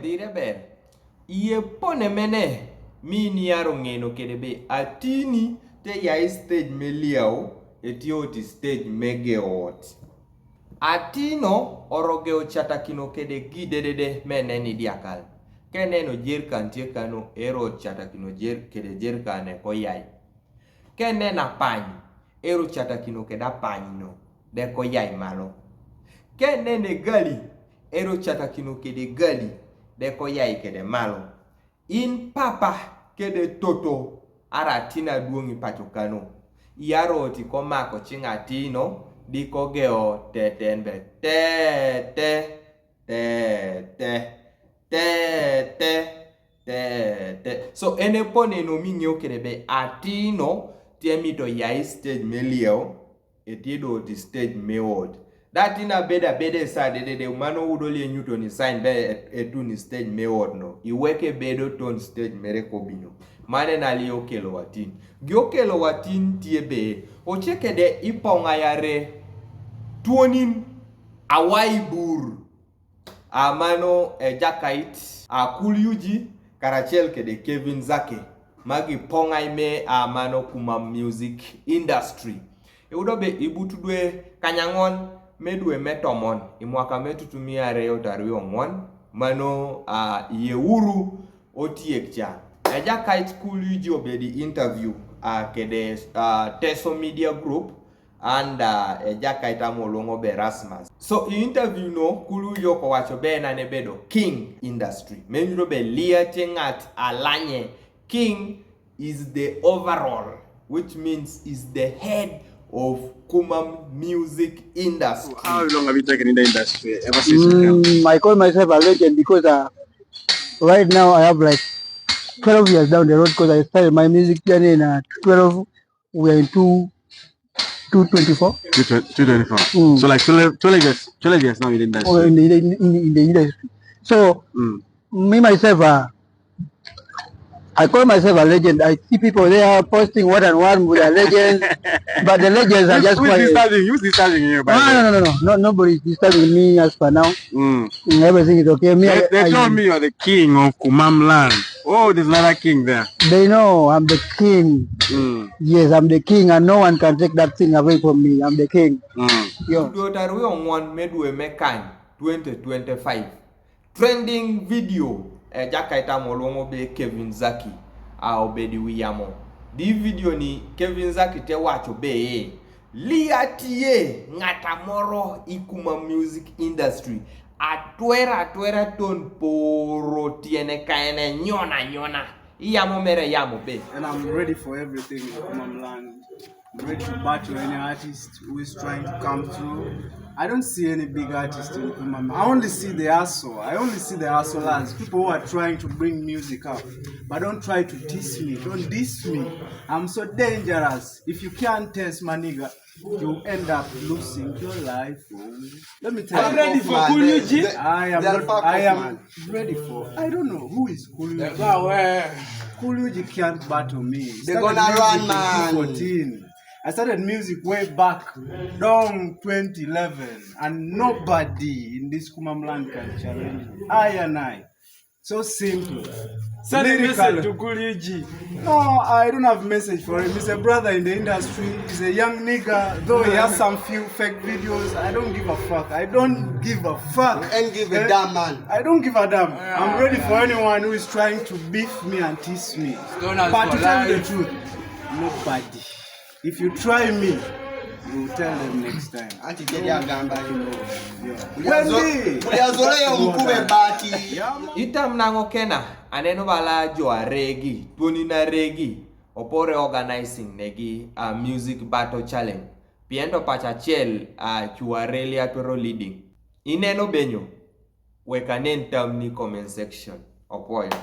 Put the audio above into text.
Dire ber. Iye pone mene. Mini yaro ngeno kedebe. Atini te ya stage meliao. Etio ti stage megeot. Atino orogeo chata kino kede gidedede meneni diakal. Keneno jirkan tirkano ero chata kino kede jirkane koyai. Kenena pany ero chata kino keda panyno de koyai malo. Kenene gali ero chata kino kede gali de koyai kede malo. In papa kede toto ara tina duongi pachokano. Yaro ti komako chingatino di kogeo tetenbe te te te te te te te te. So ene pone no minyo kerebe atino tiemito yai stage melio etido ti stage meod. That in a beda side de umano udoli nyuto ni sign be etu ni stage meod no. Iweke bedo ton stage merekobino. Mane na li okelo watin. Giokelo watin tiebe. Ocheke de iponga yare tuonin awaibur. Amano Zhaky kulyuji karachel ke de Kevin Zhaky. Magi ponga ime amano Kumam music industry. Eudobe ibutudwe kanyangon medwe metomon. Imwaka metutumia reo tarwi ongwan. Mano yeuru otiekcha. Zhaky kulyuji obedi interview kede Teso Media Group and Zhaky tamolongo Berasmus. So interview no kulu yoko wacho be na nebedo king industry. Menjuro be liating at alanye. King is the overall, which means is the head of Kumam music industry. How long have you taken in the industry? Ever since you came? I call myself a legend because right now I have like 12 years down the road because I started my music journey in 12. We are in 224. 224. So like 12 years now in the industry. Or in the industry. So me myself, I call myself a legend. I see people there posting one and one with their legends, but the legends are just quiet. Who's disturbing you? No, nobody is disturbing me as for now. Everything is okay. They told me you're the king of Kumam land. Oh, there's another king there. They know I'm the king. Yes, I'm the king, and no one can take that thing away from me. I'm the king. Yo. 2025 trending video. Zhaky tamolongo be Kevin Zhaky obedi wiyamo. Di video ni Kevin Zhaky te wacho be liatie ngata moro ikuma music industry atwera ton poro tiene kaene nyona iyamo mere yamo be. And I'm ready for everything in Kumam land. I'm ready to battle any artist who is trying to come through. I don't see any big artist in Kumam. I only see the hustle. I only see the hustlers, people who are trying to bring music up. But don't try to diss me. Don't diss me. I'm so dangerous. If you can't test my nigga, you end up losing your life. Let me tell you. I'm ready for Kulyuji. I am ready for. I don't know who is Kulyuji. Kulyuji can't battle me. They're gonna run, man. 2014. I started music way back down 2011, and nobody in this Kumam land can challenge me. I. So simple. Send a message to Kulyuji. No, I don't have a message for him. He's a brother in the industry. He's a young nigga. Though he has some few fake videos, I don't give a fuck. I don't give a fuck. And give a damn, man. I don't give a damn. I'm ready for anyone who is trying to beef me and tease me. But to tell you the truth, nobody. If you try me, you will tell them next time. Itam nango kena aneno bala jo aregi tuoni na regi opore organizing negi a music battle challenge piendo pachachel chuarelia toro leading ineno benyo weka nen tam ni comment section opoyo.